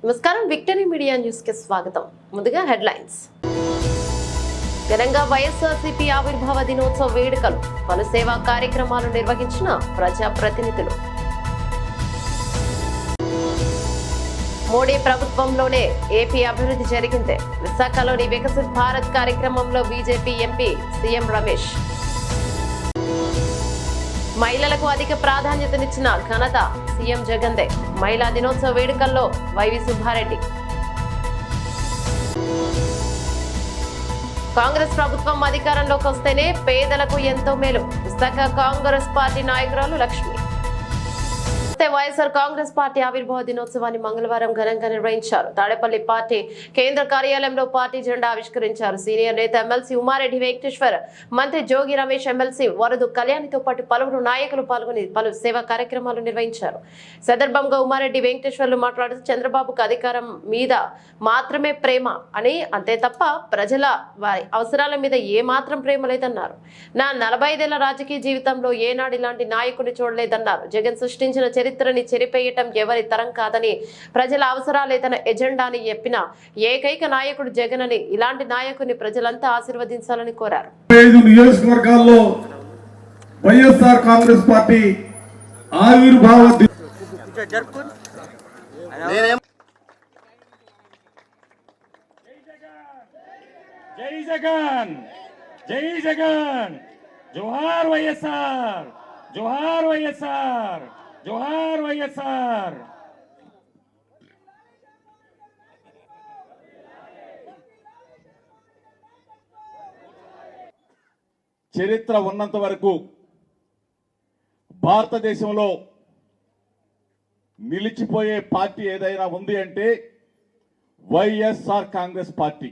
నమస్కారం, victory media news కి స్వాగతం. ముందుగా హెడ్లైన్స్. ఘనంగా వైఎస్ఆర్సీపీ ఆవిర్భావ దినోత్సవ వేడుకలు, పలు సేవా కార్యక్రమాలు నిర్వహించిన ప్రజా ప్రతినిధులు. మోడీ ప్రభుత్వంలోనే ఏపీ అభివృద్ధి జరిగింది. విశాఖలోని వికసిత్ భారత్ కార్యక్రమంలో బీజేపీ ఎంపీ సీఎం రమేష్. మహిళలకు అధిక ప్రాధాన్యతనిచ్చిన ఘనత సీఎం జగన్దే. మహిళా దినోత్సవ వేడుకల్లో వైవి సుబ్బారెడ్డి. కాంగ్రెస్ ప్రభుత్వం అధికారంలోకి వస్తేనే పేదలకు ఎంతో మేలు. విశాఖ కాంగ్రెస్ పార్టీ నాయకురాలు లక్ష్మి. వైఎస్ఆర్ కాంగ్రెస్ పార్టీ ఆవిర్భావ దినోత్సవాన్ని మంగళవారం ఘనంగా నిర్వహించారు. తాడేపల్లి పార్టీ కేంద్ర కార్యాలయంలో పార్టీ జెండా ఆవిష్కరించారు. సీనియర్ నేత ఎమ్మెల్సీ ఉమారెడ్డి వెంకటేశ్వర్, మంత్రి జోగి రమేష్, ఎమ్మెల్సీ వరదు కళ్యాణితో పాటు పలువురు నాయకులు పాల్గొని పలు సేవా కార్యక్రమాలు నిర్వహించారు. సందర్భంగా ఉమారెడ్డి వెంకటేశ్వర్లు మాట్లాడుతూ చంద్రబాబుకు అధికారం మీద మాత్రమే ప్రేమ అని, అంతే తప్ప ప్రజల వారి అవసరాల మీద ఏ మాత్రం ప్రేమ లేదన్నారు. నా 45 ఏళ్ల రాజకీయ జీవితంలో ఏనాడు ఇలాంటి నాయకుడిని చూడలేదన్నారు. జగన్ సృష్టించిన చరిత్రని చెరిపేయటం ఎవరి తరం కాదని, ప్రజల అవసరాలే తన ఎజెండాని చెప్పిన ఏకైక నాయకుడు జగన్ అని, ఇలాంటి నాయకుని ప్రజలంతా ఆశీర్వదించాలని కోరారు. 5 నియోజకవర్గాల్లో వైఎస్ఆర్ కాంగ్రెస్ పార్టీ ఆవిర్భావ జై జగన్, జై జగన్, జోహార్ వైఎస్ఆర్, జోహార్ వైఎస్ఆర్, జోహార్ వైఎస్ఆర్. చరిత్ర ఉన్నంత వరకు భారతదేశంలో నిలిచిపోయే పార్టీ ఏదైనా ఉంది అంటే వైఎస్ఆర్ కాంగ్రెస్ పార్టీ.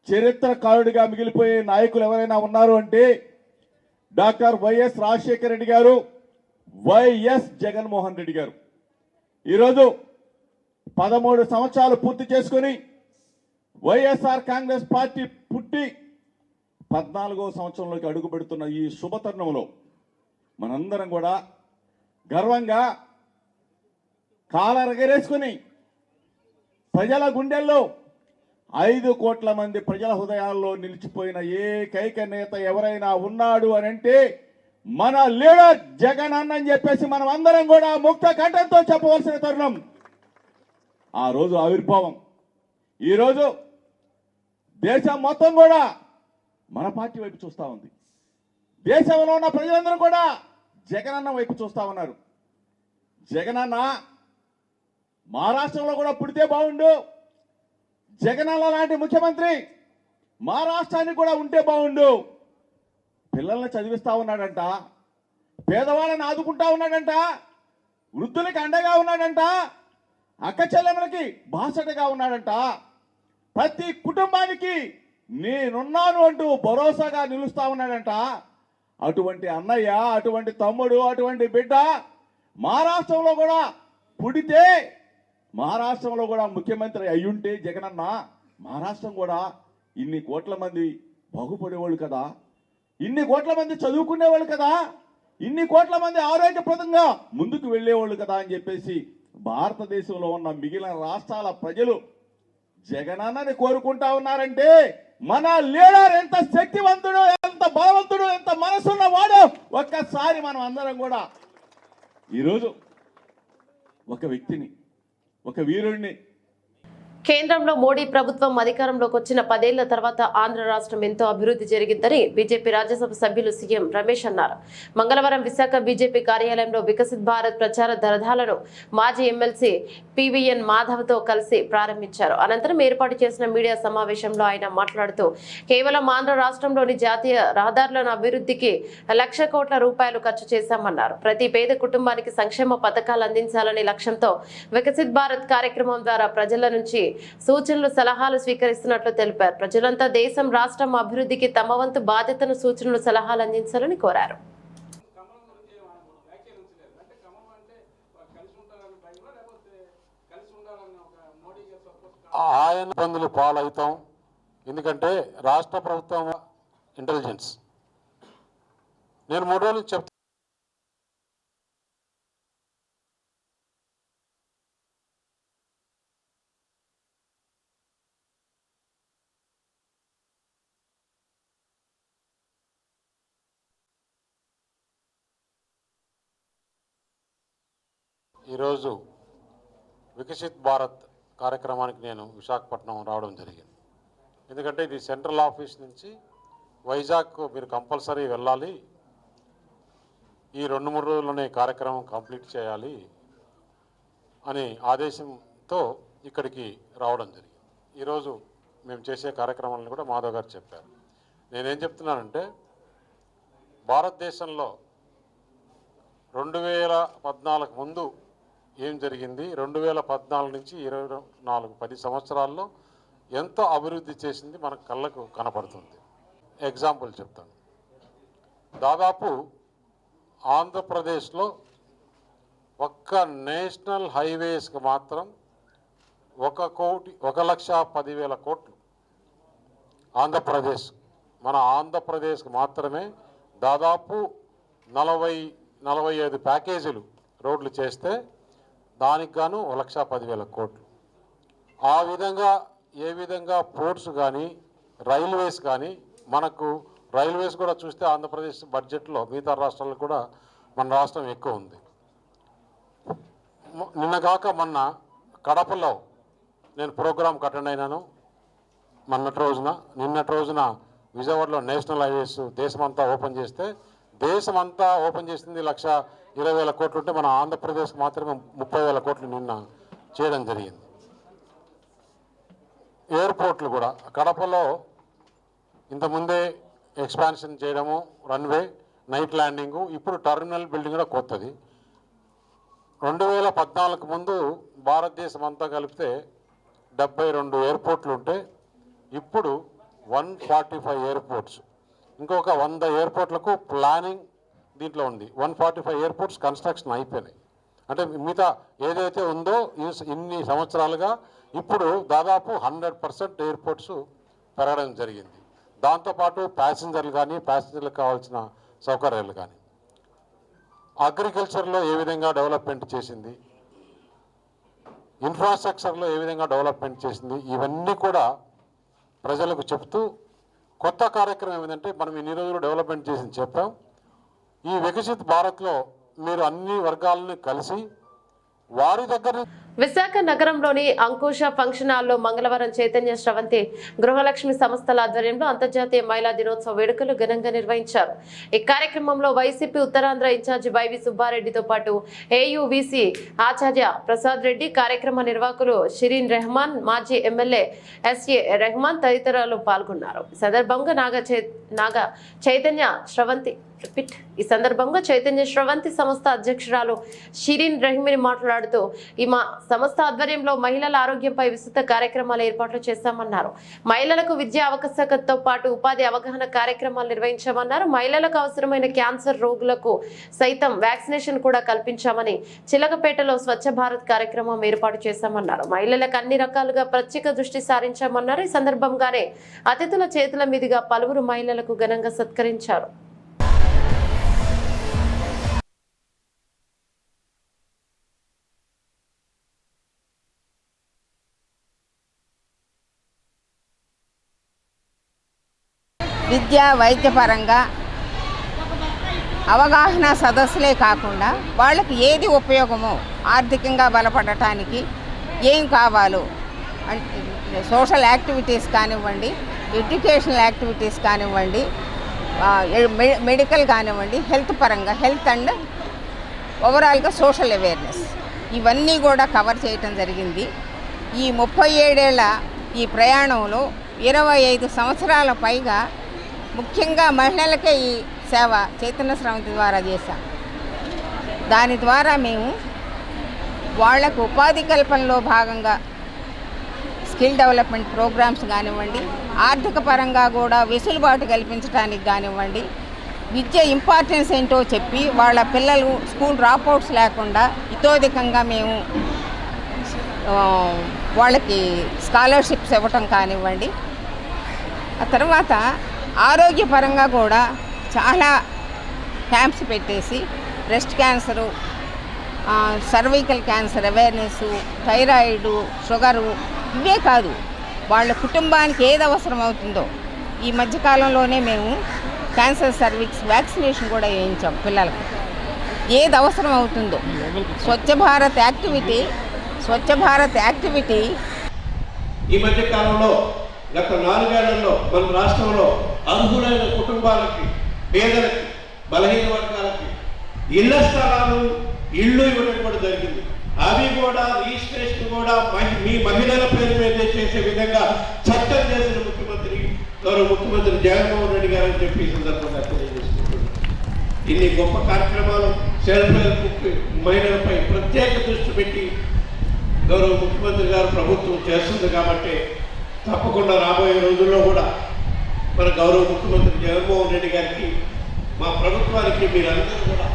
చరిత్రకారుడిగా మిగిలిపోయే నాయకులు ఎవరైనా ఉన్నారు అంటే డాక్టర్ వైఎస్ రాజశేఖర రెడ్డి గారు, వైఎస్ జగన్మోహన్ రెడ్డి గారు. ఈరోజు 13 సంవత్సరాలు పూర్తి చేసుకుని వైఎస్ఆర్ కాంగ్రెస్ పార్టీ పుట్టి 14వ సంవత్సరంలోకి అడుగు పెడుతున్న ఈ శుభతరుణంలో మనందరం కూడా గర్వంగా కాలరగరేసుకుని ప్రజల గుండెల్లో 5 కోట్ల మంది ప్రజల హృదయాల్లో నిలిచిపోయిన ఏకైక నేత ఎవరైనా ఉన్నాడు అని అంటే మన లీడర్ జగన్ అన్న అని చెప్పేసి మనం అందరం కూడా ముక్త కంఠంతో చెప్పవలసిన తరుణం. ఆ రోజు ఆవిర్భావం. ఈరోజు దేశం మొత్తం కూడా మన పార్టీ వైపు చూస్తూ ఉంది. దేశంలో ఉన్న ప్రజలందరూ కూడా జగనన్న వైపు చూస్తూ ఉన్నారు. జగనన్న మహారాష్ట్రంలో కూడా పుడితే బాగుండు, జగనన్న లాంటి ముఖ్యమంత్రి మహారాష్ట్రానికి కూడా ఉంటే బాగుండు. పిల్లల్ని చదివిస్తా ఉన్నాడంట, పేదవాళ్ళని ఆదుకుంటా ఉన్నాడంట, వృద్ధులకి అండగా ఉన్నాడంట, అక్క చెల్లెమ్మలకి బాసటగా ఉన్నాడంట, ప్రతి కుటుంబానికి నేనున్నాను అంటూ భరోసాగా నిలుస్తా ఉన్నాడంట. అటువంటి అన్నయ్య, అటువంటి తమ్ముడు, అటువంటి బిడ్డ మహారాష్ట్రంలో కూడా పుడితే, మహారాష్ట్రంలో కూడా ముఖ్యమంత్రి అయ్యుంటే జగనన్న మహారాష్ట్రం కూడా ఇన్ని కోట్ల మంది బాగుపడేవాళ్ళు కదా, ఇన్ని కోట్ల మంది చదువుకునేవాళ్ళు కదా, ఇన్ని కోట్ల మంది ఆరోగ్యప్రదంగా ముందుకు వెళ్ళేవాళ్ళు కదా అని చెప్పేసి భారతదేశంలో ఉన్న మిగిలిన రాష్ట్రాల ప్రజలు జగనన్నని కోరుకుంటా ఉన్నారంటే మన లీడర్ ఎంత శక్తివంతుడు, ఎంత బలవంతుడు, ఎంత మనసున్న వాడు ఒక్కసారి మనం అందరం కూడా ఈరోజు ఒక వ్యక్తిని, ఒక వీరుడిని. కేంద్రంలో మోడీ ప్రభుత్వం అధికారంలోకి వచ్చిన 10 ఏళ్ల తర్వాత ఆంధ్ర రాష్ట్రం ఎంతో అభివృద్ధి జరిగిందని బీజేపీ రాజ్యసభ సభ్యులు సీఎం రమేష్ అన్నారు. మంగళవారం విశాఖ బీజేపీ కార్యాలయంలో వికసిత్ భారత్ ప్రచార రథాలను మాజీ ఎమ్మెల్సీ పివిఎన్ మాధవ్ తో కలిసి ప్రారంభించారు. అనంతరం ఏర్పాటు చేసిన మీడియా సమావేశంలో ఆయన మాట్లాడుతూ, కేవలం ఆంధ్ర రాష్ట్రంలోని జాతీయ రహదారులను అభివృద్ధికి 1,00,000 కోట్ల రూపాయలు ఖర్చు చేశామన్నారు. ప్రతి పేద కుటుంబానికి సంక్షేమ పథకాలు అందించాలనే లక్ష్యంతో వికసిత్ భారత్ కార్యక్రమం ద్వారా ప్రజల నుంచి సూచనలు, సలహాలు స్వీకరిస్తున్నట్లు తెలిపారు. ప్రజలంతా దేశం, రాష్ట్రం అభివృద్ధికి తమ వంతు బాధ్యతను, సూచనలు, సలహాలు అందించాలని కోరారు. ఆయన ఇబ్బందులు పాలవుతాం. ఎందుకంటే రాష్ట్ర ప్రభుత్వం ఇంటెలిజెన్స్, నేను 3 రోజులు చెప్తాను. ఈరోజు వికసిత్ భారత్ కార్యక్రమానికి నేను విశాఖపట్నం రావడం జరిగింది. ఎందుకంటే ఇది సెంట్రల్ ఆఫీస్ నుంచి వైజాగ్ మీరు కంపల్సరీ వెళ్ళాలి, ఈ 2-3 రోజుల్లోనే కార్యక్రమం కంప్లీట్ చేయాలి అని ఆదేశంతో ఇక్కడికి రావడం జరిగింది. ఈరోజు మేము చేసే కార్యక్రమాలను కూడా మాధవ్ గారు చెప్పారు. నేనేం చెప్తున్నానంటే భారతదేశంలో 2014 ముందు ఏం జరిగింది, 2014 నుంచి 10 సంవత్సరాల్లో ఎంత అభివృద్ధి చేసింది మన కళ్ళకు కనపడుతుంది. ఎగ్జాంపుల్ చెప్తాను. దాదాపు ఆంధ్రప్రదేశ్లో ఒక్క నేషనల్ హైవేస్కి మాత్రం 1,10,00,000 కోట్లు మన ఆంధ్రప్రదేశ్కి మాత్రమే దాదాపు 40-45 ప్యాకేజీలు రోడ్లు చేస్తే దానికి గాను 1,10,000 కోట్లు. ఆ విధంగా ఏ విధంగా పోర్ట్స్ కానీ రైల్వేస్ కానీ, మనకు రైల్వేస్ కూడా చూస్తే ఆంధ్రప్రదేశ్ బడ్జెట్లో మిగతా రాష్ట్రాలకు కూడా మన రాష్ట్రం ఎక్కువ ఉంది. మొన్న కడపలో నేను ప్రోగ్రాంకి అటెండ్ అయినాను. నిన్నటి రోజున విజయవాడలో నేషనల్ హైవేస్ దేశమంతా ఓపెన్ చేసింది 1,20,000 కోట్లు ఉంటే మన ఆంధ్రప్రదేశ్కి మాత్రమే 30,000 కోట్లు నిన్న చేయడం జరిగింది. ఎయిర్పోర్ట్లు కూడా కడపలో ఇంతకుముందే ఎక్స్పాన్షన్ చేయడము, రన్వే, నైట్ ల్యాండింగు, ఇప్పుడు టర్మినల్ బిల్డింగ్ కూడా కొత్తది. 2014 ముందు భారతదేశం అంతా కలిపితే 72 ఎయిర్పోర్ట్లు ఉంటే ఇప్పుడు 145 ఎయిర్పోర్ట్స్, ఇంకొక 100 ఎయిర్పోర్ట్లకు ప్లానింగ్ దీంట్లో ఉంది. 145 ఎయిర్పోర్ట్స్ కన్స్ట్రక్షన్ అయిపోయినాయి. అంటే మిగతా ఏదైతే ఉందో ఇన్ని సంవత్సరాలుగా ఇప్పుడు దాదాపు 100% ఎయిర్పోర్ట్స్ పెరగడం జరిగింది. దాంతోపాటు ప్యాసింజర్లకు కావాల్సిన సౌకర్యాలు కానీ, అగ్రికల్చర్లో ఏ విధంగా డెవలప్మెంట్ చేసింది, ఇన్ఫ్రాస్ట్రక్చర్లో ఏ విధంగా డెవలప్మెంట్ చేసింది, ఇవన్నీ కూడా ప్రజలకు చెప్తూ కొత్త కార్యక్రమం ఏమిటంటే మనం ఇన్ని రోజులు డెవలప్మెంట్ చేసింది చెప్పాం. ఈ వికసిత్ భారత్లో మీరు అన్ని వర్గాలను కలిసి వారి దగ్గర విశాఖ నగరంలోని అంకుశ ఫంక్షన్ హాల్లో మంగళవారం చైతన్య శ్రవంతి గృహలక్ష్మి సంస్థల ఆధ్వర్యంలో అంతర్జాతీయ మహిళా దినోత్సవ వేడుకలు ఘనంగా నిర్వహించారు. ఈ కార్యక్రమంలో వైసీపీ ఉత్తరాంధ్ర ఇన్ఛార్జి వైవి సుబ్బారెడ్డితో పాటు ఏయువిసి ఆచార్య ప్రసాద్ రెడ్డి, కార్యక్రమ నిర్వాహకులు షిరీన్ రెహమాన్, మాజీ ఎమ్మెల్యే ఎస్ఏ రెహమాన్ తదితరులు పాల్గొన్నారు. ఈ సందర్భంగా చైతన్య శ్రవంతి సంస్థ అధ్యక్షురాలు షిరీన్ రెహమాన్ మాట్లాడుతూ మా సంస్థ ఆధ్వర్యంలో మహిళల ఆరోగ్యంపై విస్తృత కార్యక్రమాలు ఏర్పాట్లు చేశామన్నారు. మహిళలకు విద్యా అవకాశాలతో పాటు ఉపాధి అవగాహన కార్యక్రమాలు నిర్వహించామన్నారు. మహిళలకు అవసరమైన క్యాన్సర్ రోగులకు సైతం వ్యాక్సినేషన్ కూడా కల్పించామని, చిలకపేటలో స్వచ్ఛ భారత్ కార్యక్రమం ఏర్పాటు చేశామన్నారు. మహిళలకు అన్ని రకాలుగా ప్రత్యేక దృష్టి సారించామన్నారు. ఈ సందర్భంగానే అతిథుల చేతుల మీదుగా పలువురు మహిళలకు ఘనంగా సత్కరించారు. విద్య, వైద్యపరంగా అవగాహన సదస్సులే కాకుండా వాళ్ళకి ఏది ఉపయోగమో, ఆర్థికంగా బలపడటానికి ఏం కావాలో అంటే సోషల్ యాక్టివిటీస్ కానివ్వండి, ఎడ్యుకేషనల్ యాక్టివిటీస్ కానివ్వండి, మెడికల్ కానివ్వండి, హెల్త్ పరంగా హెల్త్ అండ్ ఓవరాల్గా సోషల్ అవేర్నెస్ ఇవన్నీ కూడా కవర్ చేయటం జరిగింది. ఈ 37 ఏళ్ల ఈ ప్రయాణంలో 25 సంవత్సరాల పైగా ముఖ్యంగా మహిళలకే ఈ సేవ చైతన్య శ్రవంతి ద్వారా చేశాం. దాని ద్వారా మేము వాళ్లకు ఉపాధి కల్పనలో భాగంగా స్కిల్ డెవలప్మెంట్ ప్రోగ్రామ్స్ కానివ్వండి, ఆర్థిక పరంగా కూడా వెసులుబాటు కల్పించడానికి కానివ్వండి, విద్య ఇంపార్టెన్స్ ఏంటో చెప్పి వాళ్ళ పిల్లలు స్కూల్ డ్రాప్అవుట్స్ లేకుండా ఇతోధికంగా మేము వాళ్ళకి స్కాలర్షిప్స్ ఇవ్వటం కానివ్వండి. ఆ తర్వాత ఆరోగ్యపరంగా కూడా చాలా క్యాంప్స్ పెట్టేసి breast cancer, cervical cancer awareness, thyroid, sugar ఇవే కాదు వాళ్ళ కుటుంబానికి ఏది అవసరం అవుతుందో ఈ మధ్యకాలంలోనే మేము క్యాన్సర్ సర్వీక్స్ వ్యాక్సినేషన్ కూడా వేయించాం పిల్లలకు. ఏది అవసరం అవుతుందో స్వచ్ఛ భారత్ యాక్టివిటీ ఈ మధ్య కాలంలో గత 4 ఏళ్లలో మన రాష్ట్రంలో అర్హులైన కుటుంబాలకి, పేదలకి, బలహీన వర్గాలకి ఇళ్ల స్థలాలు, ఇళ్ళు ఇవ్వడం కూడా జరిగింది. అవి కూడా రిజిస్ట్రేషన్ కూడా మీ మహిళల పేరు మీద చేసే విధంగా చట్టం చేసిన గౌరవ ముఖ్యమంత్రి జగన్మోహన్ రెడ్డి గారు అని చెప్పి ఈ సందర్భంగా తెలియజేసుకుంటున్నారు. ఇన్ని గొప్ప కార్యక్రమాలు సెల్ఫ్ హెల్ప్ మహిళలపై ప్రత్యేక దృష్టి పెట్టి గౌరవ ముఖ్యమంత్రి గారు ప్రభుత్వం చేస్తుంది కాబట్టి తప్పకుండా రాబోయే రోజుల్లో కూడా మన గౌరవ ముఖ్యమంత్రి జగన్మోహన్ రెడ్డి గారికి, మా ప్రభుత్వానికి మీరందరూ కూడా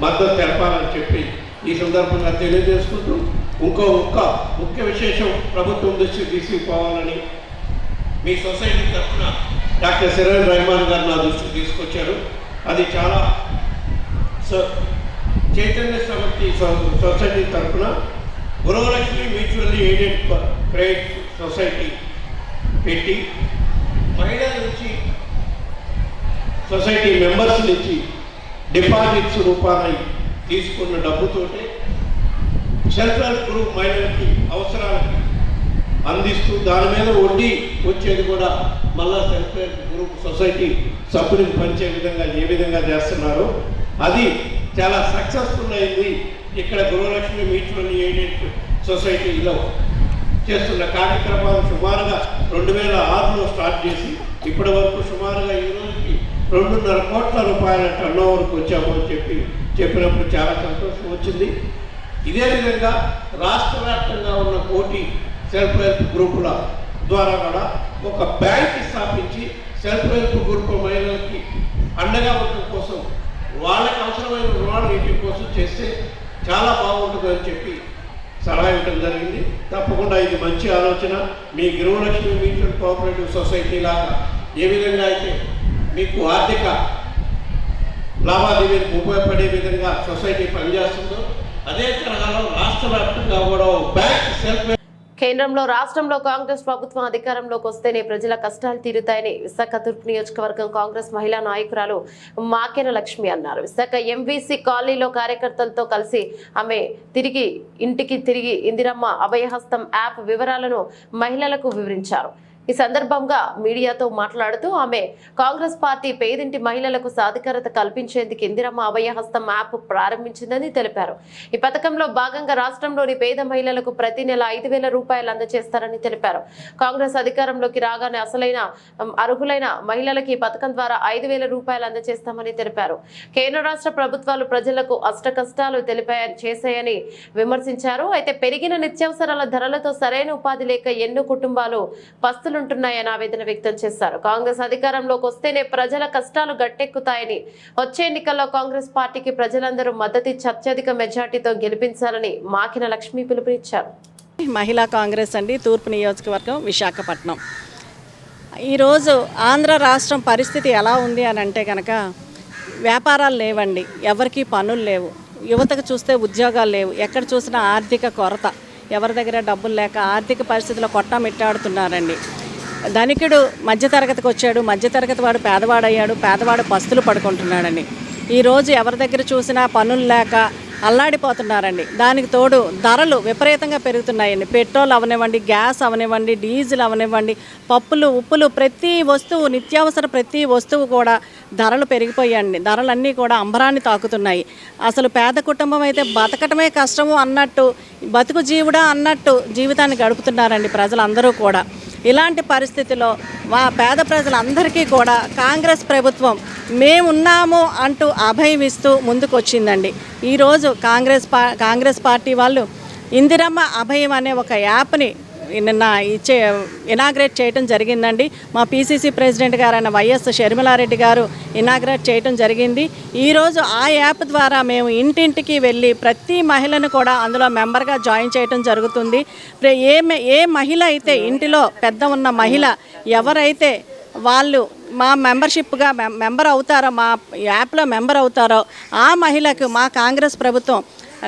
మద్దతు తెలపాలని చెప్పి ఈ సందర్భంగా తెలియజేసుకుంటూ ఒక్క ముఖ్య విశేషం ప్రభుత్వం దృష్టికి తీసుకుపోవాలని మీ సొసైటీ తరఫున డాక్టర్ సిరల్ రెహమాన్ గారు నా దృష్టికి తీసుకొచ్చారు. అది చాలా చైతన్య సమితి సొసైటీ తరఫున గృహలక్ష్మి మ్యూచువల్లీ ఎయిడెడ్ క్రెడిట్ సొసైటీ పెట్టి మహిళల నుంచి, సొసైటీ మెంబర్స్ నుంచి డిపాజిట్స్ రూపాయలు తీసుకున్న డబ్బుతోటే సెల్ఫ్ హెల్ప్ గ్రూప్ మహిళలకి అవసరాలకి అందిస్తూ దాని మీద వడ్డీ వచ్చేది కూడా మళ్ళా సెల్ఫ్ హెల్ప్ గ్రూప్ సొసైటీ సభ్యులకు పంచే విధంగా ఏ విధంగా చేస్తున్నారో అది చాలా సక్సెస్ఫుల్ అయింది. ఇక్కడ గృహలక్ష్మి మ్యూచువల్ ఎయిడెడ్ సొసైటీలో చేస్తున్న కార్యక్రమాలు సుమారుగా 2006లో స్టార్ట్ చేసి ఇప్పటి వరకు సుమారుగా ఈ రోజుకి 2.5 కోట్ల రూపాయల టర్న్ ఓవర్కి వచ్చామని చెప్పినప్పుడు చాలా సంతోషం వచ్చింది. ఇదే విధంగా రాష్ట్ర వ్యాప్తంగా ఉన్న కోటి సెల్ఫ్ హెల్ప్ గ్రూపుల ద్వారా కూడా ఒక బ్యాంక్ స్థాపించి సెల్ఫ్ హెల్ప్ గ్రూప్ మహిళలకి అండగా ఉండడం కోసం, వాళ్ళకి అవసరమైన రుణాలు ఇంటి కోసం చేస్తే చాలా బాగుంటుందని చెప్పి సలహా ఇవ్వడం జరిగింది. తప్పకుండా ఇది మంచి ఆలోచన. మీ గృహలక్ష్మి మ్యూచువల్ కోఆపరేటివ్ సొసైటీ లాగా ఏ విధంగా అయితే మీకు ఆర్థిక లావాదేవీలకు ఉపయోగపడే విధంగా సొసైటీ పనిచేస్తుందో అదే తరహాలో రాష్ట్ర వ్యాప్తంగా కూడా బ్యాంక్ సెల్ఫ్ కేంద్రంలో రాష్ట్రంలో కాంగ్రెస్ ప్రభుత్వం అధికారంలోకి వస్తేనే ప్రజల కష్టాలు తీరుతాయని విశాఖ తూర్పు నియోజకవర్గం కాంగ్రెస్ మహిళా నాయకురాలు మాకెన లక్ష్మి అన్నారు. విశాఖ ఎంవీసీ కాలనీలో కార్యకర్తలతో కలిసి ఆమె ఇంటికి తిరిగి ఇందిరమ్మ అభయహస్తం యాప్ వివరాలను మహిళలకు వివరించారు. ఈ సందర్భంగా మీడియాతో మాట్లాడుతూ ఆమె కాంగ్రెస్ పార్టీ పేదింటి మహిళలకు సాధికారత కల్పించేందుకు ఇందిరమ్మ అభయహస్తం యాప్ ప్రారంభించిందని తెలిపారు. ఈ పథకంలో భాగంగా రాష్ట్రంలోని పేద మహిళలకు ప్రతి నెల 5,000 రూపాయలు అందజేస్తారని తెలిపారు. కాంగ్రెస్ అధికారంలోకి రాగానే అర్హులైన మహిళలకి ఈ పథకం ద్వారా 5,000 రూపాయలు అందజేస్తామని తెలిపారు. కేంద్ర రాష్ట్ర ప్రభుత్వాలు ప్రజలకు అష్టకష్టాలు చేశాయని విమర్శించారు. అయితే పెరిగిన నిత్యావసరాల ధరలతో సరైన ఉపాధి లేక ఎన్నో కుటుంబాలు పస్తులుంటున్నాయని ఆవేదన వ్యక్తం చేశారు. కాంగ్రెస్ అధికారంలోకి వస్తేనే ప్రజల కష్టాలు గట్టెక్కుతాయని, వచ్చే ఎన్నికల్లో కాంగ్రెస్ పార్టీకి ప్రజలందరూ మద్దతిచ్చి అత్యధిక మెజార్టీతో గెలిపించాలని మాకిన లక్ష్మి పిలుపునిచ్చారు. మహిళా కాంగ్రెస్ అండి, తూర్పు నియోజకవర్గం, విశాఖపట్నం. ఈరోజు ఆంధ్ర రాష్ట్రం పరిస్థితి ఎలా ఉంది అని అంటే కనుక వ్యాపారాలు లేవండి, ఎవరికి పనులు లేవు, యువతకు చూస్తే ఉద్యోగాలు లేవు, ఎక్కడ చూసినా ఆర్థిక కొరత, ఎవరి దగ్గర డబ్బులు లేక ఆర్థిక పరిస్థితుల్లో కొట్టమిట్టాడుతున్నారండి. ధనికుడు మధ్యతరగతికి వచ్చాడు, మధ్యతరగతి వాడు పేదవాడయ్యాడు, పేదవాడు పస్తులు పడుకుంటున్నాడని. ఈరోజు ఎవరి దగ్గర చూసినా పనులు లేక అల్లాడిపోతున్నారండి. దానికి తోడు ధరలు విపరీతంగా పెరుగుతున్నాయండి. పెట్రోల్ అవనివ్వండి, గ్యాస్ అవనివ్వండి, డీజిల్ అవనివ్వండి, పప్పులు, ఉప్పులు, ప్రతి వస్తువు, నిత్యావసర ప్రతి వస్తువు కూడా ధరలు పెరిగిపోయాయండి. ధరలన్నీ కూడా అంబరాన్ని తాకుతున్నాయి. అసలు పేద కుటుంబం అయితే బతకటమే కష్టము అన్నట్టు, బతుకు జీవుడా అన్నట్టు జీవితాన్ని గడుపుతున్నారండి ప్రజలందరూ కూడా. ఇలాంటి పరిస్థితిలో మా పేద ప్రజలందరికీ కూడా కాంగ్రెస్ ప్రభుత్వం మేమున్నాము అంటూ అభయం ఇస్తూ ముందుకు వచ్చిందండి. ఈరోజు కాంగ్రెస్ పార్టీ వాళ్ళు ఇందిరమ్మ అభయం అనే ఒక యాప్ని నిన్న ఇనాగ్రేట్ చేయడం జరిగిందండి. మా పీసీసీ ప్రెసిడెంట్ గారైన వైఎస్ షర్మిలారెడ్డి గారు ఇనాగ్రేట్ చేయడం జరిగింది. ఈరోజు ఆ యాప్ ద్వారా మేము ఇంటింటికి వెళ్ళి ప్రతి మహిళను కూడా అందులో మెంబర్గా జాయిన్ చేయడం జరుగుతుంది. ఏ మహిళ అయితే ఇంటిలో పెద్ద ఉన్న మహిళ ఎవరైతే వాళ్ళు మా మెంబర్షిప్గా మెంబర్ అవుతారో, మా యాప్లో మెంబర్ అవుతారో ఆ మహిళకు మా కాంగ్రెస్ ప్రభుత్వం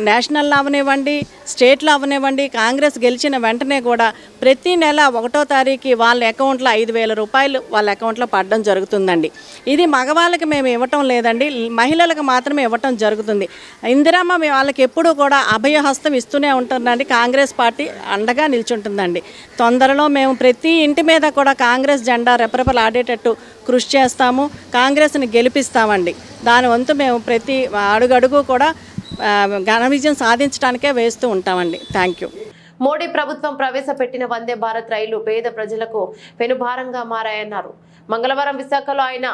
నేషనల్లో అవనివ్వండి, స్టేట్లో అవనివ్వండి, కాంగ్రెస్ గెలిచిన వెంటనే కూడా ప్రతి నెల 1వ తారీఖు వాళ్ళ అకౌంట్లో 5,000 రూపాయలు వాళ్ళ అకౌంట్లో పడడం జరుగుతుందండి. ఇది మగవాళ్ళకి మేము ఇవ్వటం లేదండి, మహిళలకు మాత్రమే ఇవ్వటం జరుగుతుంది. ఇందిరమ్మ వాళ్ళకి ఎప్పుడూ కూడా అభయహస్తం ఇస్తూనే ఉంటుందండి. కాంగ్రెస్ పార్టీ అండగా నిల్చుంటుందండి. తొందరలో మేము ప్రతి ఇంటి మీద కూడా కాంగ్రెస్ జెండా రెపరెపలాడేటట్టు కృషి చేస్తాము. కాంగ్రెస్ని గెలిపిస్తామండి. దాని వంతు మేము ప్రతి అడుగడుగు కూడా ఘన విజయం సాధించడానికే వేస్తూ ఉంటామండి. Thank you. మోడీ ప్రభుత్వం ప్రవేశపెట్టిన వందే భారత్ రైలు పేద ప్రజలకు పెనుభారంగా మారాయన్నారు. మంగళవారం విశాఖలో ఆయన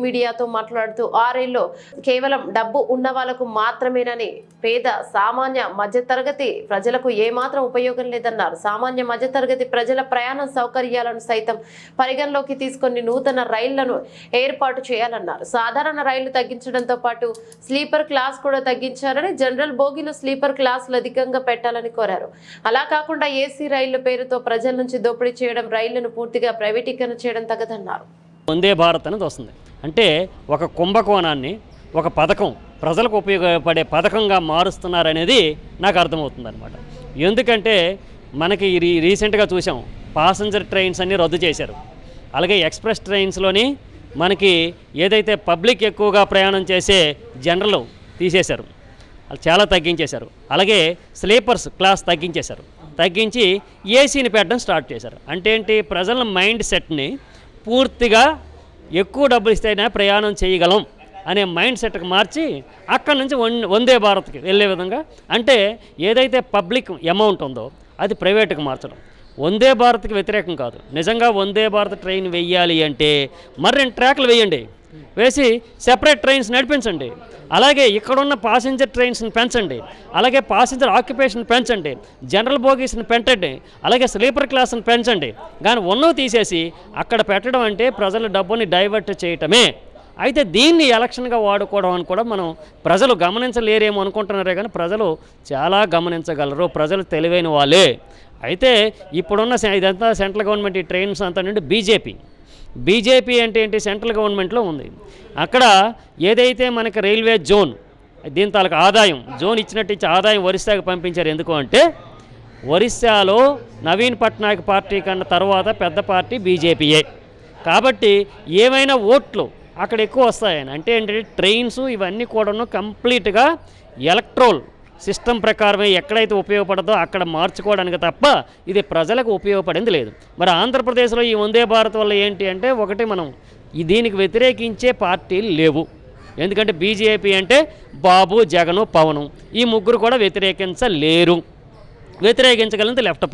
మీడియాతో మాట్లాడుతూ ఆ రైల్లో కేవలం డబ్బు ఉన్న వాళ్లకు మాత్రమేనని, పేద సామాన్య మధ్యతరగతి ప్రజలకు ఏమాత్రం ఉపయోగం లేదన్నారు. సామాన్య మధ్యతరగతి ప్రజల ప్రయాణ సౌకర్యాలను సైతం పరిగణలోకి తీసుకొని నూతన రైళ్లను ఏర్పాటు చేయాలన్నారు. సాధారణ రైళ్లు తగ్గించడంతో పాటు స్లీపర్ క్లాస్ కూడా తగ్గించారని, జనరల్ బోగీలు స్లీపర్ క్లాసులు అధికంగా పెట్టాలని కోరారు. అలా కాకుండా ఏసీ రైళ్ల పేరుతో ప్రజల నుంచి దోపిడీ చేయడం, రైళ్లను పూర్తిగా ప్రైవేటీకరణ చేయడం తగదన్నారు. వందే భారత్ అనేది వస్తుంది అంటే ఒక కుంభకోణాన్ని ఒక పథకం, ప్రజలకు ఉపయోగపడే పథకంగా మారుస్తున్నారనేది నాకు అర్థమవుతుంది అనమాట. ఎందుకంటే మనకి రీసెంట్గా చూసాం, పాసెంజర్ ట్రైన్స్ అన్నీ రద్దు చేశారు. అలాగే ఎక్స్ప్రెస్ ట్రైన్స్లోని మనకి ఏదైతే పబ్లిక్ ఎక్కువగా ప్రయాణం చేసే జనరల్ తీసేశారు, చాలా తగ్గించేశారు. అలాగే స్లీపర్స్ క్లాస్ తగ్గించి ఏసీని పెట్టడం స్టార్ట్ చేశారు. అంటే ఏంటి, ప్రజల మైండ్ సెట్ని పూర్తిగా ఎక్కువ డబ్బులు ఇస్తేనే ప్రయాణం చేయగలం అనే మైండ్ సెట్కి మార్చి అక్కడి నుంచి వందే భారత్కి వెళ్ళే విధంగా, అంటే ఏదైతే పబ్లిక్ అమౌంట్ ఉందో అది ప్రైవేట్కి మార్చడం. వందే భారత్కి వ్యతిరేకం కాదు. నిజంగా వందే భారత్ ట్రైన్ వెయ్యాలి అంటే మరి 2 ట్రాక్లు వేయండి, వేసి సెపరేట్ ట్రైన్స్ నడిపించండి. అలాగే ఇక్కడున్న పాసెంజర్ ట్రైన్స్ని పెంచండి, అలాగే పాసెంజర్ ఆక్యుపేషన్ పెంచండి, జనరల్ బోగీస్ని పెంచండి, అలాగే స్లీపర్ క్లాస్ని పెంచండి. కానీ ఉన్నవి తీసేసి అక్కడ పెట్టడం అంటే ప్రజల డబ్బుని డైవర్ట్ చేయటమే. అయితే దీన్ని ఎలక్షన్గా వాడుకోవడం అని కూడా మనం ప్రజలు గమనించలేరేమో అనుకుంటున్నారే, కానీ ప్రజలు చాలా గమనించగలరు. ప్రజలు తెలివైన వాళ్ళే. అయితే ఇప్పుడున్న ఇదంతా సెంట్రల్ గవర్నమెంట్ ఈ ట్రైన్స్ అంతా నుండి బీజేపీ అంటే ఏంటి, సెంట్రల్ గవర్నమెంట్లో ఉంది. అక్కడ ఏదైతే మనకి రైల్వే జోన్, దీని తాలూకు ఆదాయం జోన్ ఇచ్చినట్టు ఇచ్చి ఆదాయం ఒరిస్సాకి పంపించారు. ఎందుకు అంటే ఒరిస్సాలో నవీన్ పట్నాయక్ పార్టీ కన్నా తర్వాత పెద్ద పార్టీ బీజేపీయే. కాబట్టి ఏమైనా ఓట్లు అక్కడ ఎక్కువ వస్తాయని, అంటే ఏంటంటే ట్రైన్స్ ఇవన్నీ కూడాను కంప్లీట్గా ఎలక్ట్రోల్ సిస్టమ్ ప్రకారమే ఎక్కడైతే ఉపయోగపడదో అక్కడ మార్చుకోవడానికి తప్ప ఇది ప్రజలకు ఉపయోగపడింది లేదు. మరి ఆంధ్రప్రదేశ్లో ఈ వందే భారత్ వల్ల ఏంటి అంటే, ఒకటి మనం దీనికి వ్యతిరేకించే పార్టీలు లేవు. ఎందుకంటే బీజేపీ అంటే బాబు, జగను, పవను ఈ ముగ్గురు కూడా వ్యతిరేకించలేరు. వ్యతిరేకించగలిగితే లెఫ్ట్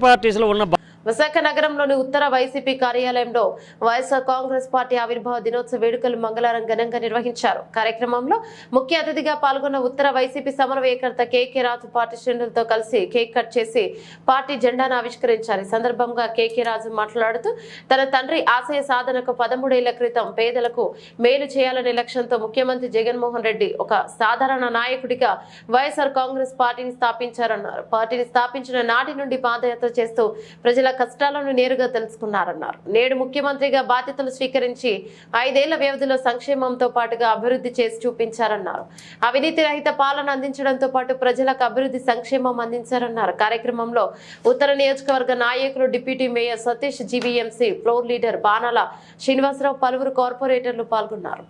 పార్టీస్లో ఉన్న విశాఖ నగరంలోని ఉత్తర వైసీపీ కార్యాలయంలో వైఎస్ఆర్ కాంగ్రెస్ పార్టీ ఆవిర్భావ దినోత్సవ వేడుకలు మంగళవారం ఘనంగా నిర్వహించారు. కార్యక్రమంలో ముఖ్య అతిథిగా పాల్గొన్న ఉత్తర వైసీపీ సమన్వయకర్త కేకే రాజు పార్టీ శ్రేణులతో కలిసి కేక్ కట్ చేసి పార్టీ జెండాను ఆవిష్కరించారు. ఈ సందర్భంగా కేకే రాజు మాట్లాడుతూ తన తండ్రి ఆశయ సాధనకు 13 ఏళ్ల క్రితం పేదలకు మేలు చేయాలనే లక్ష్యంతో ముఖ్యమంత్రి జగన్మోహన్ రెడ్డి ఒక సాధారణ నాయకుడిగా వైఎస్ఆర్ కాంగ్రెస్ పార్టీని స్థాపించారన్నారు. పార్టీని స్థాపించిన నాటి నుండి పాదయాత్ర చేస్తూ ప్రజల కష్టాలను నేరుగా తెలుసుకున్నారన్నారు. నేడు ముఖ్యమంత్రిగా బాధ్యతలు స్వీకరించి 5 ఏళ్ల వ్యవధిలో సంక్షేమంతో పాటుగా అభివృద్ధి చేసి చూపించారన్నారు. అవినీతి రహిత పాలన అందించడంతో పాటు ప్రజలకు అభివృద్ధి సంక్షేమం అందించారన్నారు. కార్యక్రమంలో ఉత్తర నియోజకవర్గ నాయకులు deputy mayor Satish, GVMC floor leader Banala Srinivasarao, పలువురు కార్పొరేటర్లు పాల్గొన్నారు.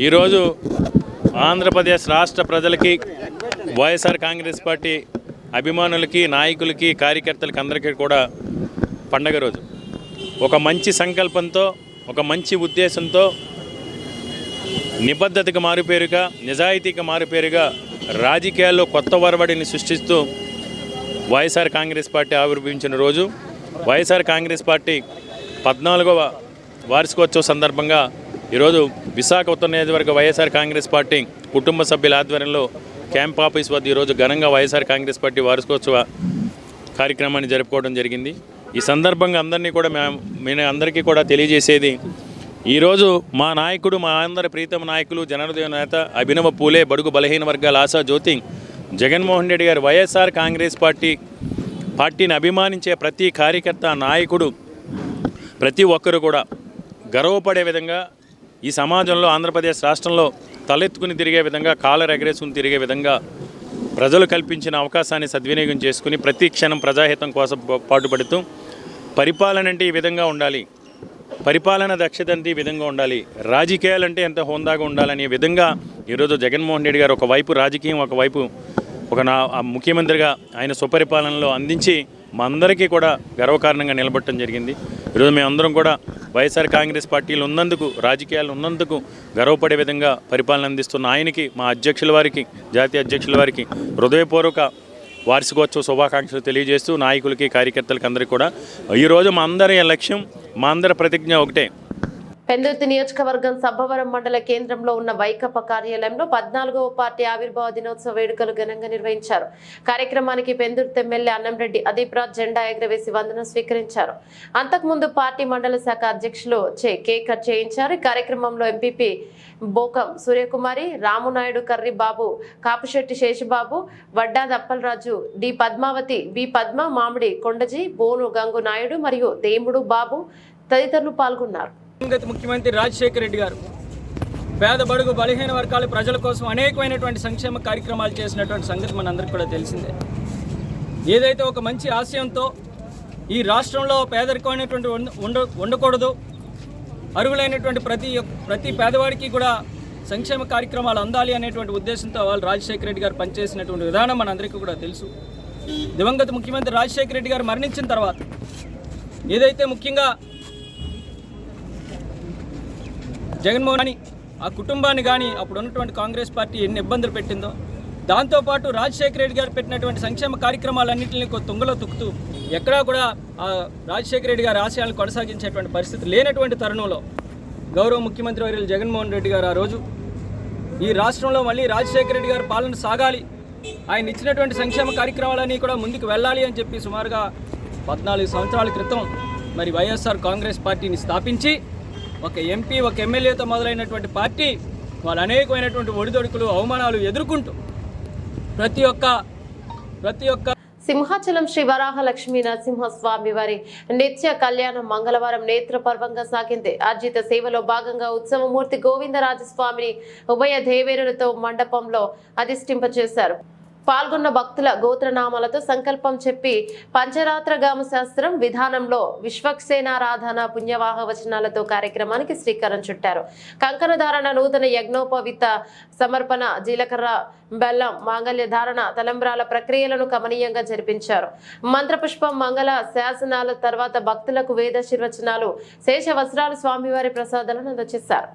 ఈరోజు ఆంధ్రప్రదేశ్ రాష్ట్ర ప్రజలకి, వైఎస్ఆర్ కాంగ్రెస్ పార్టీ అభిమానులకి, నాయకులకి, కార్యకర్తలకి అందరికీ కూడా పండగ రోజు. ఒక మంచి సంకల్పంతో, ఒక మంచి ఉద్దేశంతో, నిబద్ధతకు మారుపేరుగా, నిజాయితీకి మారుపేరుగా రాజకీయాల్లో కొత్త వరవడిని సృష్టిస్తూ వైఎస్ఆర్ కాంగ్రెస్ పార్టీ ఆవిర్భవించిన రోజు. వైఎస్ఆర్ కాంగ్రెస్ పార్టీ 14వ వార్షికోత్సవ సందర్భంగా ఈరోజు విశాఖ ఉత్తర నియోజకవర్గ వైఎస్ఆర్ కాంగ్రెస్ పార్టీ కుటుంబ సభ్యుల ఆధ్వర్యంలో క్యాంప్ ఆఫీస్ వద్ద ఈరోజు ఘనంగా వైఎస్ఆర్ కాంగ్రెస్ పార్టీ వార్షికోత్సవ కార్యక్రమాన్ని జరుపుకోవడం జరిగింది. ఈ సందర్భంగా అందరికీ కూడా తెలియజేసేది, ఈరోజు మా నాయకుడు, మా అందరి ప్రీతమ నాయకులు, జనహృదయ నేత, అభినవ పూలే, బడుగు బలహీన వర్గాల ఆశా జ్యోతి జగన్మోహన్ రెడ్డి గారు వైఎస్ఆర్ కాంగ్రెస్ పార్టీని అభిమానించే ప్రతి కార్యకర్త, నాయకుడు, ప్రతి ఒక్కరు కూడా గర్వపడే విధంగా ఈ సమాజంలో, ఆంధ్రప్రదేశ్ రాష్ట్రంలో తలెత్తుకుని తిరిగే విధంగా, కాలర్ ఎగరేసుకుని తిరిగే విధంగా ప్రజలు కల్పించిన అవకాశాన్ని సద్వినియోగం చేసుకుని ప్రతి క్షణం ప్రజాహితం కోసం పాటుపడుతూ పరిపాలన అంటే ఈ విధంగా ఉండాలి, పరిపాలన దక్షత అంటే ఈ విధంగా ఉండాలి, రాజకీయాలంటే ఎంత హోందాగా ఉండాలనే విధంగా ఈరోజు జగన్మోహన్ రెడ్డి గారు ఒకవైపు రాజకీయం, ఒకవైపు ముఖ్యమంత్రిగా ఆయన సుపరిపాలనలో అందించి మా అందరికీ కూడా గర్వకారణంగా నిలబడటం జరిగింది. ఈరోజు మేమందరం కూడా వైఎస్ఆర్ కాంగ్రెస్ పార్టీలు ఉన్నందుకు, రాజకీయాలు ఉన్నందుకు గర్వపడే విధంగా పరిపాలన అందిస్తున్న ఆయనకి, మా అధ్యక్షుల వారికి, జాతీయ అధ్యక్షుల వారికి హృదయపూర్వక వార్షికోత్సవ శుభాకాంక్షలు తెలియజేస్తూ నాయకులకి, కార్యకర్తలకి అందరికీ కూడా ఈరోజు మా అందరి లక్ష్యం, మా అందరి ప్రతిజ్ఞ ఒకటే. పెందుర్తి నియోజకవర్గం సబ్బవరం మండల కేంద్రంలో ఉన్న వైకాపా కార్యాలయంలో 14వ పార్టీ ఆవిర్భావ దినోత్సవ వేడుకలు ఘనంగా నిర్వహించారు. కార్యక్రమానికి పెందుర్తి ఎమ్మెల్యే అన్నంరెడ్డి అదీప్రాజ్ జెండా ఎగరవేసి వందనం స్వీకరించారు. అంతకుముందు పార్టీ మండల శాఖ అధ్యక్షులు కేక్ కట్ చేయించారు. ఈ కార్యక్రమంలో ఎంపీపీ బోకం సూర్యకుమారి, రామునాయుడు, కర్రి బాబు, కాపుశెట్టి శేషబాబు, వడ్డా దప్పలరాజు, డి పద్మావతి, బి పద్మ, మామిడి కొండజీ, బోను గంగు నాయుడు మరియు దేముడు బాబు తదితరులు పాల్గొన్నారు. ముఖ్యమంత్రి రాజశేఖర రెడ్డి గారు పేద బడుగు బలహీన వర్గాల ప్రజల కోసం అనేకమైనటువంటి సంక్షేమ కార్యక్రమాలు చేసినటువంటి సంగతి మనందరికీ కూడా తెలిసిందే. ఏదైతే ఒక మంచి ఆశయంతో ఈ రాష్ట్రంలో పేదరికం అనేటువంటి ఉండకూడదు, అర్హులైనటువంటి ప్రతి పేదవాడికి కూడా సంక్షేమ కార్యక్రమాలు అందాలి అనేటువంటి ఉద్దేశంతో వాళ్ళు రాజశేఖర రెడ్డి గారు పనిచేసినటువంటి విధానం మనందరికీ కూడా తెలుసు. దివంగత ముఖ్యమంత్రి రాజశేఖర రెడ్డి గారు మరణించిన తర్వాత ఏదైతే ముఖ్యంగా జగన్మోహన్ అని ఆ కుటుంబాన్ని కానీ అప్పుడు ఉన్నటువంటి కాంగ్రెస్ పార్టీ ఎన్ని ఇబ్బందులు పెట్టిందో, దాంతోపాటు రాజశేఖర రెడ్డి గారు పెట్టినటువంటి సంక్షేమ కార్యక్రమాలన్నింటినీ తుంగలో తొక్కుతూ ఎక్కడా కూడా ఆ రాజశేఖర రెడ్డి గారి ఆశయాలను కొనసాగించేటువంటి పరిస్థితి లేనటువంటి తరుణంలో గౌరవ ముఖ్యమంత్రి వర్యులు జగన్మోహన్ రెడ్డి గారు ఆ రోజు ఈ రాష్ట్రంలో మళ్ళీ రాజశేఖర రెడ్డి గారు పాలన సాగాలి, ఆయన ఇచ్చినటువంటి సంక్షేమ కార్యక్రమాలన్నీ కూడా ముందుకు వెళ్ళాలి అని చెప్పి సుమారుగా 14 సంవత్సరాల క్రితం మరి వైఎస్ఆర్ కాంగ్రెస్ పార్టీని స్థాపించి ఒక ఎంపీ, ఒక ఎమ్మెల్యేతో మొదలైనటువంటి పార్టీ వాళ్ళు అనేకమైనటువంటి ఒడిదొడుకులు, అవమానాలు ఎదుర్కొంటూ ప్రతి ఒక్క సింహాచలం శ్రీ వరాహ లక్ష్మీ నరసింహస్వామి వారి నిత్య కళ్యాణం మంగళవారం నేత్రపర్వంగా సాగింది. ఆర్జిత సేవలో భాగంగా ఉత్సవమూర్తి గోవిందరాజస్వామిని ఉభయ దేవేరులతో మండపంలో అధిష్ఠింపచేశారు. పాల్గొన్న భక్తుల గోత్రనామాలతో సంకల్పం చెప్పి పంచరాత్రగామ శాస్త్రం విధానంలో విశ్వక్సేనారాధన పుణ్యవాహ వచనాలతో కార్యక్రమానికి శ్రీకారం చుట్టారు. కంకణధారణ, నూతన యజ్ఞోపవిత సమర్పణ, జీలకర్ర, బెల్లం, మాంగళ్య ధారణ, తలంబ్రాల ప్రక్రియలను కమనీయంగా జరిపించారు. మంత్రపుష్పం, మంగళ శాసనాల తర్వాత భక్తులకు వేదాశీర్వచనాలు, శేష వస్త్రాలు, స్వామివారి ప్రసాదాలను అందజేశారు.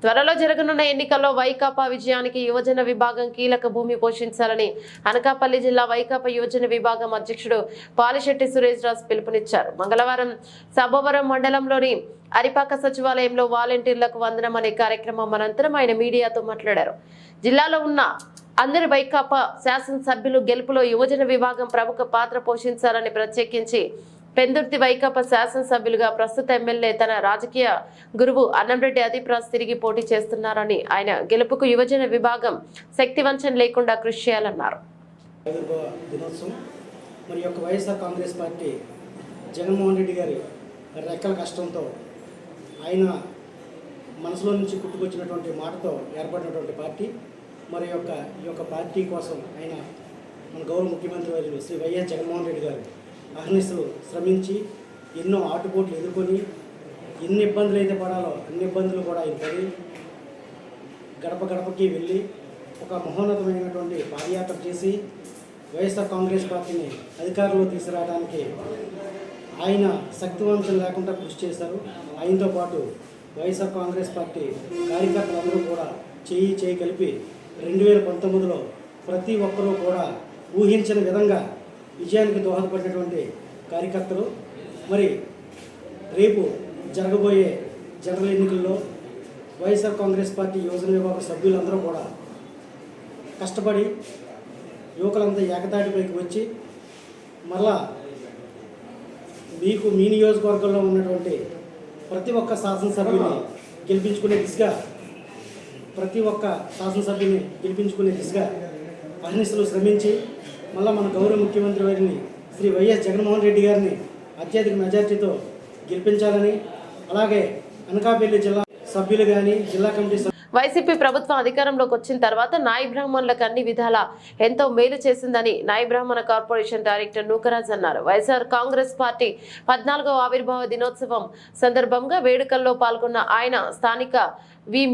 త్వరలో జరగనున్న ఎన్నికల్లో వైకాపా విజయానికి యువజన విభాగం కీలక భూమి పోషించాలని అనకాపల్లి జిల్లా వైకాపా యువజన విభాగం అధ్యక్షుడు పాలిశెట్టి సురేష్ రాజు పిలుపునిచ్చారు. మంగళవారం సబ్బవరం మండలంలోని అరిపాక సచివాలయంలో వాలంటీర్లకు వందనం అనే కార్యక్రమం అనంతరం ఆయన మీడియాతో మాట్లాడారు. జిల్లాలో ఉన్న అందరి వైకాపా శాసనసభ్యులు గెలుపులో యువజన విభాగం ప్రముఖ పాత్ర పోషించాలని, ప్రత్యేకించి పెందుర్తి వైకాపా శాసనసభ్యులుగా ప్రస్తుత ఎమ్మెల్యే తన రాజకీయ గురువు అన్నంరెడ్డి అదీప్రాజ్ తిరిగి పోటీ చేస్తున్నారని, ఆయన గెలుపుకు యువజన విభాగం శక్తివంచన లేకుండా కృషి చేయాలన్నారు. మరి యొక్క వైఎస్ఆర్ కాంగ్రెస్ పార్టీ జగన్మోహన్ రెడ్డి గారి రెక్కల కష్టంతో ఆయన మనసులో నుంచి పుట్టుకొచ్చినటువంటి మాటతో ఏర్పడినటువంటి పార్టీ. మరి ఈ యొక్క పార్టీ కోసం ఆయన మన గౌరవ ముఖ్యమంత్రి వర్యులు శ్రీ వైఎస్ జగన్మోహన్ రెడ్డి గారు అహర్నిశలు శ్రమించి ఎన్నో ఆటుపోట్లు ఎదుర్కొని ఎన్ని ఇబ్బందులు అయితే పడాలో అన్ని ఇబ్బందులు కూడా ఆయన పడి గడప గడపకి వెళ్ళి ఒక మహోన్నతమైనటువంటి పాదయాత్ర చేసి వైఎస్ఆర్ కాంగ్రెస్ పార్టీని అధికారంలో తీసుకురావడానికి ఆయన శక్తివంతం లేకుండా కృషి చేశారు. ఆయనతో పాటు వైఎస్ఆర్ కాంగ్రెస్ పార్టీ కార్యకర్తలందరూ కూడా చేయి కలిపి 2019లో ప్రతి ఒక్కరూ కూడా ఊహించిన విధంగా విజయానికి దోహదపడినటువంటి కార్యకర్తలు. మరి రేపు జరగబోయే జనరల్ ఎన్నికల్లో వైఎస్ఆర్ కాంగ్రెస్ పార్టీ యువజన విభాగ సభ్యులందరూ కూడా కష్టపడి యువకులంతా ఏకతాటిపైకి వచ్చి మరలా మీకు మీ నియోజకవర్గంలో ఉన్నటువంటి ప్రతి ఒక్క శాసనసభ్యుని గెలిపించుకునే దిశగా అహర్నిశలు శ్రమించి మళ్ళీ మన గౌరవ ముఖ్యమంత్రి వారిని శ్రీ వైఎస్ జగన్మోహన్ రెడ్డి గారిని అత్యధిక మెజార్టీతో గెలిపించాలని, అలాగే అనకాపల్లి జిల్లా సభ్యులు కానీ జిల్లా కమిటీ వైసీపీ ప్రభుత్వం అధికారంలోకి వచ్చిన తర్వాత నాయ బ్రాహ్మణులకు అన్ని విధాలా ఎంతో మేలు చేసిందని నాయ బ్రాహ్మణ కార్పొరేషన్ డైరెక్టర్ నూకరాజ్ అన్నారు. వైఎస్ఆర్ కాంగ్రెస్ పార్టీ 14వ ఆవిర్భావ దినోత్సవం సందర్భంగా వేడుకల్లో పాల్గొన్న ఆయన స్థానిక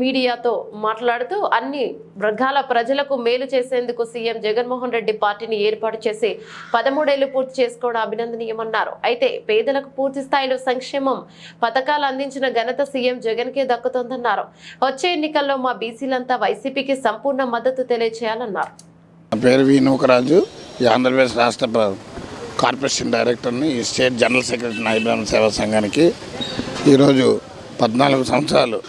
మీడియాతో మాట్లాడుతూ అన్ని వర్గాల ప్రజలకు మేలు చేసేందుకు సీఎం జగన్మోహన్ రెడ్డి పార్టీని ఏర్పాటు చేసి 13 ఏళ్లు పూర్తి చేసుకోవడం అభినందనీయమన్నారు. అయితే పేదలకు పూర్తి స్థాయిలో సంక్షేమం పథకాలు అందించిన ఘనత సీఎం జగన్ కే దక్కుతోందన్నారు. వచ్చే ఎన్నికల్లో మా బీసీలంతా వైసీపీకి సంపూర్ణ మద్దతు తెలియజేయాలన్నారు. నా పేరు వి నూకరాజు, ఈ ఆంధ్రప్రదేశ్ రాష్ట్ర కార్పొరేషన్ డైరెక్టర్ని, ఈ స్టేట్ జనరల్ సెక్రటరీ నాయ బ్రాహ్మణ సేవా సంఘానికి. ఈరోజు 14 సంవత్సరాలు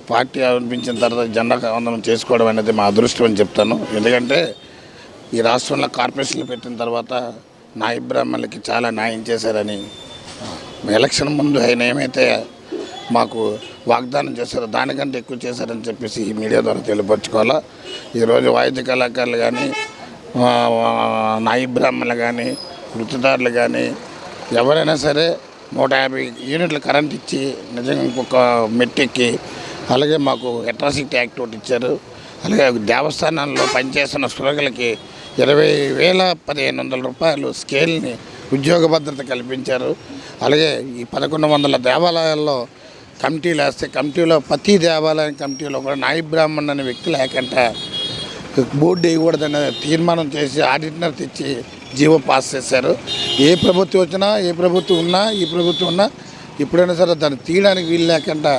పార్టీ ఆవిర్భించిన తర్వాత జెండా వందనం చేసుకోవడం అనేది మా అదృష్టం అని చెప్తాను. ఎందుకంటే ఈ రాష్ట్రంలో కార్పొరేషన్లు పెట్టిన తర్వాత నాయ బ్రాహ్మణులకి చాలా న్యాయం చేశారని, ఎలక్షన్ ముందు ఆయన ఏమైతే మాకు వాగ్దానం చేశారో దానికంటే ఎక్కువ చేశారని చెప్పేసి ఈ మీడియా ద్వారా తెలియపరచుకోవాలా. ఈరోజు వాయిద్య కళాకారులు కానీ, నాయ బ్రాహ్మణులు కానీ, వృత్తిదారులు కానీ ఎవరైనా సరే 150 యూనిట్ల కరెంట్ ఇచ్చి నిజంగా ఇంకొక మెట్టెక్కి, అలాగే మాకు అట్రాసిటీ యాక్ట్ ఒకటి ఇచ్చారు. అలాగే దేవస్థానాల్లో పనిచేస్తున్న స్త్రీలకి 20,1500 రూపాయలు స్కేల్ని ఉద్యోగ భద్రత కల్పించారు. అలాగే ఈ 1100 దేవాలయాల్లో కమిటీలు వేస్తే కమిటీలో ప్రతి దేవాలయం కమిటీలో కూడా నాయ బ్రాహ్మణ్ అనే వ్యక్తి లేకుండా బోర్డు వేయకూడదనే తీర్మానం చేసి ఆడిటర్ తెచ్చి జీవో పాస్ చేశారు. ఏ ప్రభుత్వం వచ్చినా, ఏ ప్రభుత్వం ఉన్నా, ఈ ప్రభుత్వం ఉన్నా ఎప్పుడైనా సరే దాన్ని తీయడానికి వీలు లేకుండా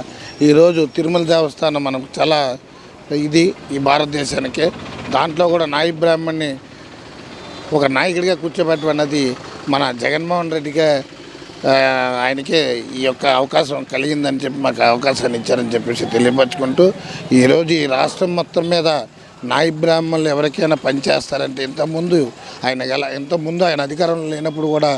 ఈరోజు తిరుమల దేవస్థానం మనకు చాలా ఇది ఈ భారతదేశానికి. దాంట్లో కూడా నాయ బ్రాహ్మణ్ని ఒక నాయకుడిగా కూర్చోబెట్టడం అన్నది మన జగన్మోహన్ రెడ్డిగా ఆయనకే ఈ యొక్క అవకాశం కలిగిందని చెప్పి మాకు అవకాశాన్ని ఇచ్చారని చెప్పేసి తెలియపరచుకుంటూ, ఈరోజు ఈ రాష్ట్రం మొత్తం మీద నాయ బ్రాహ్మణులు ఎవరికైనా పనిచేస్తారంటే ఇంతకుముందు ఆయన అధికారంలో లేనప్పుడు కూడా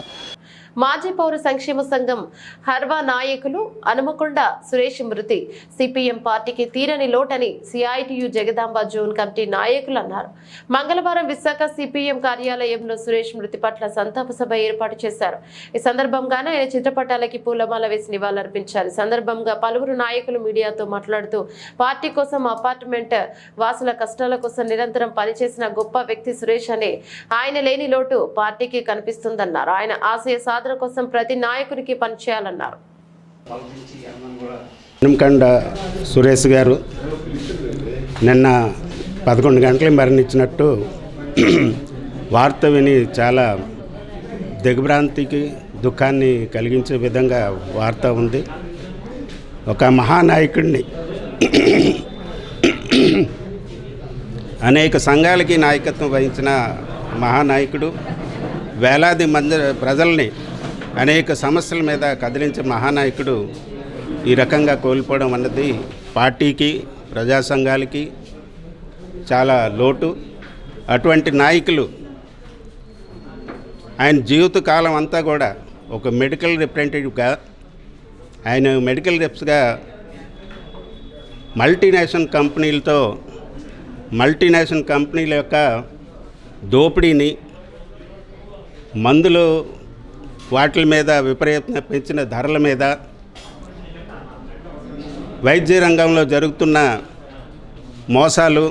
మాజీ పౌర సంక్షేమ సంఘం హర్వా నాయకులు హనుమకొండ సురేష్ మృతి సిపిఎం పార్టీకి తీరని లోటని సిఐటియు జగదాంబ జోన్ కమిటీ నాయకులు అన్నారు. మంగళవారం విశాఖ సిపిఎం కార్యాలయంలో సురేష్ మృతి పట్ల సంతాప సభ ఏర్పాటు చేశారు. ఈ సందర్భంగానే ఆయన చిత్రపటాలకి పూలమాల వేసి నివాళులర్పించారు. సందర్భంగా పలువురు నాయకులు మీడియాతో మాట్లాడుతూ పార్టీ కోసం అపార్ట్మెంట్ వాసుల కష్టాల కోసం నిరంతరం పనిచేసిన గొప్ప వ్యక్తి సురేష్ అని, ఆయన లేని లోటు పార్టీకి కనిపిస్తుందన్నారు. ఆయన ఆశయ సాధన కోసం ప్రతి నాయకునికి పనిచేయాలన్నారు. హనుమకొండ సురేష్ గారు నిన్న 11 గంటలకు మరణించినట్టు వార్త విని చాలా దిగ్భ్రాంతికి దుఃఖాన్ని కలిగించే విధంగా వార్త ఉంది. ఒక మహానాయకుడిని, అనేక సంఘాలకి నాయకత్వం వహించిన మహానాయకుడు, వేలాది మంది ప్రజల్ని అనేక సమస్యల మీద కదిలించే మహానాయకుడు ఈ రకంగా కోల్పోవడం అన్నది పార్టీకి, ప్రజా సంఘాలకి చాలా లోటు. అటువంటి నాయకులు ఆయన జీవితకాలం అంతా కూడా ఒక మెడికల్ రిప్రజెంటేటివ్గా, ఆయన మెడికల్ రెప్స్గా మల్టీనేషనల్ కంపెనీల యొక్క దోపిడీని, మందులు వాటి మీద విపరీతంగా పెంచిన ధరల మీద, వైద్య రంగంలో జరుగుతున్న మోసాలు,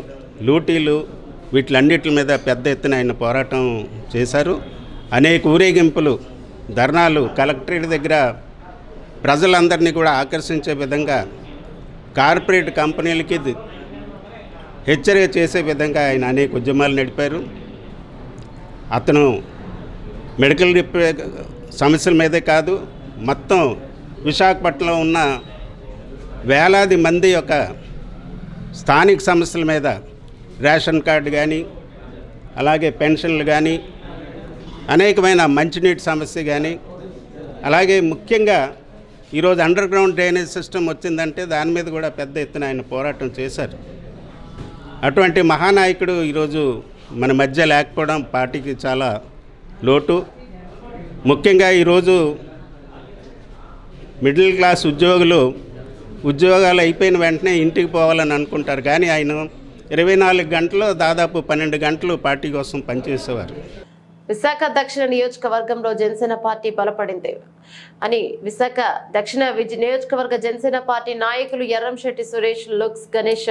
లూటీలు, వీటిలన్నిటి మీద పెద్ద ఎత్తున ఆయన పోరాటం చేశారు. అనేక ఊరేగింపులు, ధర్నాలు, కలెక్టరేట్ దగ్గర ప్రజలందరినీ కూడా ఆకర్షించే విధంగా, కార్పొరేట్ కంపెనీలకి హెచ్చరిక చేసే విధంగా ఆయన అనేక ఉద్యమాలు నడిపారు. అతను మెడికల్ సమస్యల మీదే కాదు, మొత్తం విశాఖపట్నంలో ఉన్న వేలాది మంది యొక్క స్థానిక సమస్యల మీద, రేషన్ కార్డు కానీ, అలాగే పెన్షన్లు కానీ, అనేకమైన మంచినీటి సమస్య కానీ, అలాగే ముఖ్యంగా ఈరోజు అండర్ గ్రౌండ్ డ్రైనేజ్ సిస్టమ్ వచ్చిందంటే దాని మీద కూడా పెద్ద ఎత్తున ఆయన పోరాటం చేశారు. అటువంటి మహానాయకుడు ఈరోజు మన మధ్య లేకపోవడం పార్టీకి చాలా లోటు. ముఖ్యంగా ఈరోజు మిడిల్ క్లాస్ ఉద్యోగాలు అయిపోయిన వెంటనే ఇంటికి పోవాలని అనుకుంటారు, కానీ ఆయన 24 గంటలు దాదాపు 12 గంటలు పార్టీ కోసం పనిచేసేవారు. విశాఖ దక్షిణ నియోజకవర్గంలో జనసేన పార్టీ బలపడింది అని విశాఖ దక్షిణ నియోజకవర్గ జనసేన పార్టీ నాయకులు ఎర్రంశెట్టి సురేష్, లుక్స్ గణేష్,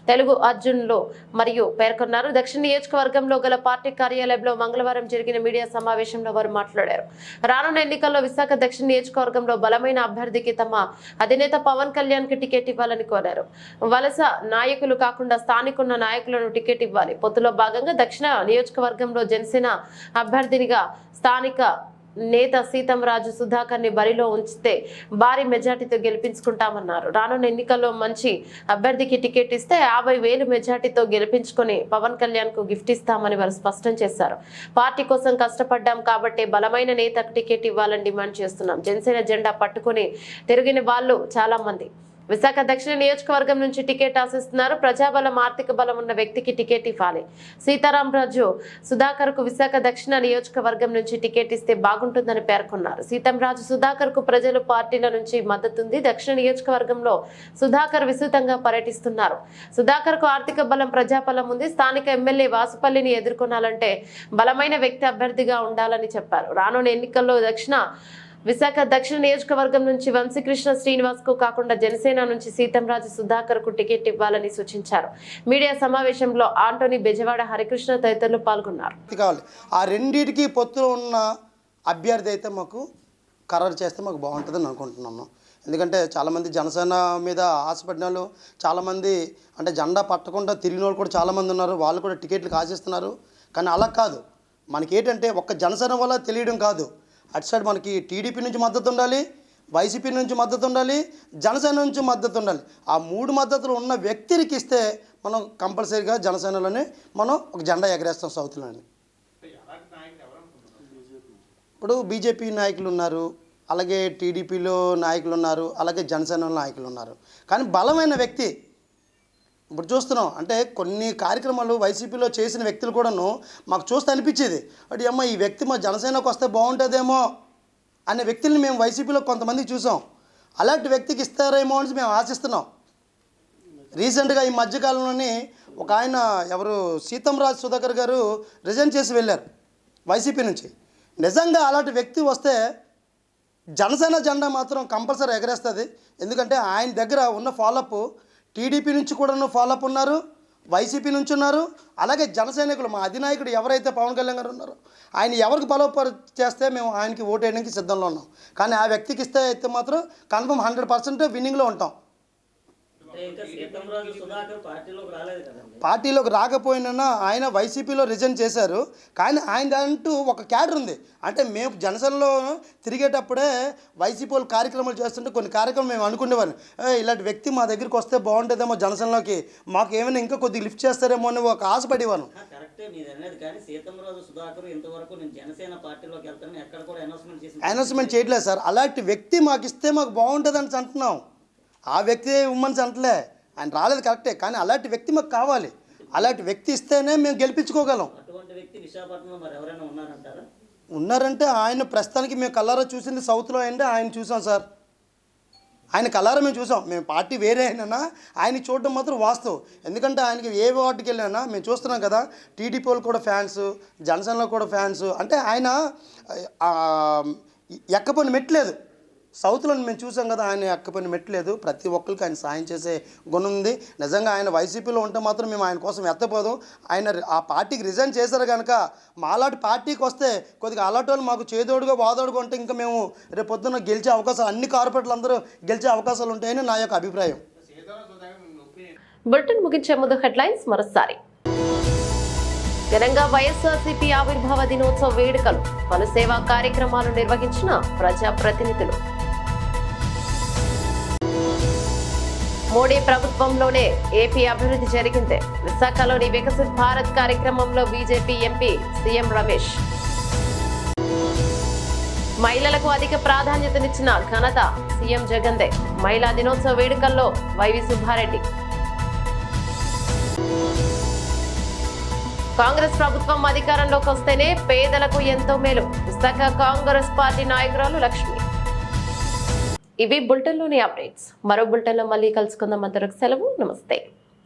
తెలుగు అర్జున్లు మరియు పేర్కొన్నారు. దక్షిణ నియోజకవర్గంలో గల పార్టీ కార్యాలయంలో మంగళవారం జరిగిన మీడియా సమావేశంలో వారు మాట్లాడారు. రానున్న ఎన్నికల్లో విశాఖ దక్షిణ నియోజకవర్గంలో బలమైన అభ్యర్థికి తమ అధినేత పవన్ కళ్యాణ్ కి టికెట్ ఇవ్వాలని కోరారు. వలస నాయకులు కాకుండా స్థానికున్న నాయకులను టికెట్ ఇవ్వాలి. పొత్తులో భాగంగా దక్షిణ నియోజకవర్గంలో జనసేన అభ్యర్థినిగా స్థానిక నేత సీతంరాజు సుధాకర్ ని బరిలో ఉంచితే భారీ మెజార్టీతో గెలిపించుకుంటామన్నారు. రానున్న ఎన్నికల్లో మంచి అభ్యర్థికి టికెట్ ఇస్తే 50,000 మెజార్టీతో గెలిపించుకొని పవన్ కళ్యాణ్ కు గిఫ్ట్ ఇస్తామని వారు స్పష్టం చేశారు. పార్టీ కోసం కష్టపడ్డాం కాబట్టి బలమైన నేతకు టికెట్ ఇవ్వాలని డిమాండ్ చేస్తున్నాం. జనసేన జెండా పట్టుకుని తిరిగిన వాళ్ళు చాలా మంది విశాఖ దక్షిణ నియోజకవర్గం నుంచి టికెట్ ఆశిస్తున్నారు. ప్రజాబలం, ఆర్థిక బలం ఉన్న వ్యక్తికి టికెట్ ఇవ్వాలి. సీతారామరాజు సుధాకర్ కు విశాఖ దక్షిణ నియోజకవర్గం నుంచి టికెట్ ఇస్తే బాగుంటుందని పేర్కొన్నారు. సీతారామరాజు సుధాకర్ కు ప్రజలు, పార్టీల నుంచి మద్దతుంది. దక్షిణ నియోజకవర్గంలో సుధాకర్ విస్తృతంగా పర్యటిస్తున్నారు. సుధాకర్ కు ఆర్థిక బలం, ప్రజాబలం ఉంది. స్థానిక ఎమ్మెల్యే వాసుపల్లిని ఎదుర్కొనాలంటే బలమైన వ్యక్తి అభ్యర్థిగా ఉండాలని చెప్పారు. రానున్న ఎన్నికల్లో విశాఖ దక్షిణ నియోజకవర్గం నుంచి వంశీకృష్ణ శ్రీనివాస్ కు కాకుండా జనసేన నుంచి సీతంరాజు సుధాకర్ కు టికెట్ ఇవ్వాలని సూచించారు. మీడియా సమావేశంలో ఆంటోనీ, బెజవాడ హరికృష్ణ తదితరులు పాల్గొన్నారు. ఆ రెండింటికి పొత్తులో ఉన్న అభ్యర్థి అయితే మాకు ఖరారు చేస్తే మాకు బాగుంటుందని అనుకుంటున్నాము. ఎందుకంటే చాలామంది జనసేన మీద ఆశపడిన వాళ్ళు చాలామంది, అంటే జెండా పట్టకుండా తిరిగిన వాళ్ళు కూడా చాలామంది ఉన్నారు. వాళ్ళు కూడా టికెట్లకు ఆశిస్తున్నారు. కానీ అలా కాదు, మనకి ఏంటంటే ఒక్క జనసేన వల్ల తెలియడం కాదు, అటు సైడ్ మనకి టీడీపీ నుంచి మద్దతు ఉండాలి, వైసీపీ నుంచి మద్దతు ఉండాలి, జనసేన నుంచి మద్దతు ఉండాలి. ఆ 3 మద్దతులు ఉన్న వ్యక్తికి ఇస్తే మనం కంపల్సరీగా జనసేనలోనే మనం ఒక జెండా ఎగరేస్తాం సౌత్లోని. ఇప్పుడు బీజేపీ నాయకులు ఉన్నారు, అలాగే టీడీపీలో నాయకులు ఉన్నారు, అలాగే జనసేన నాయకులు ఉన్నారు. కానీ బలమైన వ్యక్తి ఇప్పుడు చూస్తున్నాం. అంటే కొన్ని కార్యక్రమాలు వైసీపీలో చేసిన వ్యక్తులు కూడాను మాకు చూస్తే అనిపించేది, అంటే అమ్మ ఈ వ్యక్తి మా జనసేనకు వస్తే బాగుంటుందేమో అనే వ్యక్తుల్ని మేము వైసీపీలో కొంతమందికి చూసాం. అలాంటి వ్యక్తికి ఇస్తారేమో అని మేము ఆశిస్తున్నాం. రీసెంట్గా ఈ మధ్యకాలంలోని ఒక ఆయన ఎవరు సీతంరాజు సుధాకర్ గారు రిజైన్ చేసి వెళ్ళారు వైసీపీ నుంచి. నిజంగా అలాంటి వ్యక్తి వస్తే జనసేన జెండా మాత్రం కంపల్సరీ ఎగరేస్తుంది. ఎందుకంటే ఆయన దగ్గర ఉన్న ఫాలోఅప్ టీడీపీ నుంచి కూడా ఫాలోఅప్ ఉన్నారు, వైసీపీ నుంచి ఉన్నారు, అలాగే జనసైనికులు మా అధినాయకుడు ఎవరైతే పవన్ కళ్యాణ్ గారు ఉన్నారో ఆయన ఎవరికి బలోపరి చేస్తే మేము ఆయనకి ఓటు వేయడానికి సిద్ధంలో ఉన్నాం. కానీ ఆ వ్యక్తికి ఇస్తే అయితే మాత్రం కన్ఫర్మ్ 100% విన్నింగ్లో ఉంటాం. పార్టీలోకి రాకపోయినా ఆయన వైసీపీలో రిజైన్ చేశారు. కానీ ఆయన అంటూ ఒక క్యాడర్ ఉంది. అంటే మేము జనసేనలో తిరిగేటప్పుడే వైసీపీ వాళ్ళు కార్యక్రమాలు చేస్తుంటే కొన్ని కార్యక్రమాలు మేము అనుకునేవారు, ఇలాంటి వ్యక్తి మా దగ్గరికి వస్తే బాగుంటుందేమో, జనసేనలోకి మాకు ఏమైనా ఇంకా కొద్దిగా లిఫ్ట్ చేస్తారేమో అని ఒక ఆశపడేవాను. అనౌన్స్మెంట్ చేయట్లేదు సార్. అలాంటి వ్యక్తి మాకు ఇస్తే మాకు బాగుంటుంది అని అంటున్నాం. ఆ వ్యక్తి ఉమ్మన్స్ అంటలే, ఆయన రాలేదు కరెక్టే, కానీ అలాంటి వ్యక్తి మాకు కావాలి. అలాంటి వ్యక్తి ఇస్తేనే మేము గెలిపించుకోగలం. ఉన్నారంటే ఆయన ప్రస్తుతానికి మేము కల్లారా చూసింది సౌత్లో అండి, ఆయన చూసాం సార్. ఆయన కలర్ మేము చూసాం. మేము పార్టీ వేరే అయినా ఆయన చూడడం మాత్రం వాస్తవం. ఎందుకంటే ఆయనకి ఏ వార్డుకి వెళ్ళినా మేము చూస్తున్నాం కదా, టీడీపీ వాళ్ళు కూడా ఫ్యాన్స్, జనసేనలో కూడా ఫ్యాన్స్. అంటే ఆయన ఎక్కపని మెట్లేదు. సౌత్లో మేము చూసాం కదా, ఆయన ఎక్కపని మెట్లేదు. ప్రతి ఒక్కరికి ఆయన సాయం చేసే గుణం ఉంది. నిజంగా ఆయన వైసీపీలో ఉంటే మాత్రం మేము ఆయన కోసం ఎత్తపోదాం. ఆయన ఆ పార్టీకి రిజైన్ చేశారు కనుక మాలాంటి పార్టీకి వస్తే కొద్దిగా అలాంటి వాళ్ళు మాకు చేదోడుగా వాదోడుగా ఉంటే ఇంకా మేము రేపు పొద్దున్న గెలిచే అవకాశాలు, అన్ని కార్పొరేట్లు అందరూ గెలిచే అవకాశాలు ఉంటాయని నా యొక్క అభిప్రాయం. బులెటిన్ ముగించే ముందు హెడ్లైన్స్ మరోసారి. ఘనంగా వైఎస్ఆర్సీపీ ఆవిర్భావ దినోత్సవ వేడుకలు, పలు సేవా కార్యక్రమాలు నిర్వహించిన ప్రజాప్రతినిధులు. మోడీ ప్రభుత్వంలోనే ఏపీ అభివృద్ధి జరిగింది. విశాఖలోని వికసిత్ భారత్ కార్యక్రమంలో బీజేపీ ఎంపీ సీఎం రమేష్. మహిళలకు అధిక ప్రాధాన్యతనిచ్చిన ఘనత సీఎం జగన్దే. మహిళా దినోత్సవ వేడుకల్లో వైవి సుబ్బారెడ్డి. కాంగ్రెస్ ప్రభుత్వం అధికారంలోకి వస్తేనే పేదలకు ఎంతో మేలు. విశాఖ కాంగ్రెస్ పార్టీ నాయకురాలు లక్ష్మి. ఇవి బులెటిన్లోని అప్డేట్స్. మరో బులెటిన్లో మళ్ళీ కలుసుకుందాం. అంతవరకు సెలవు. నమస్తే.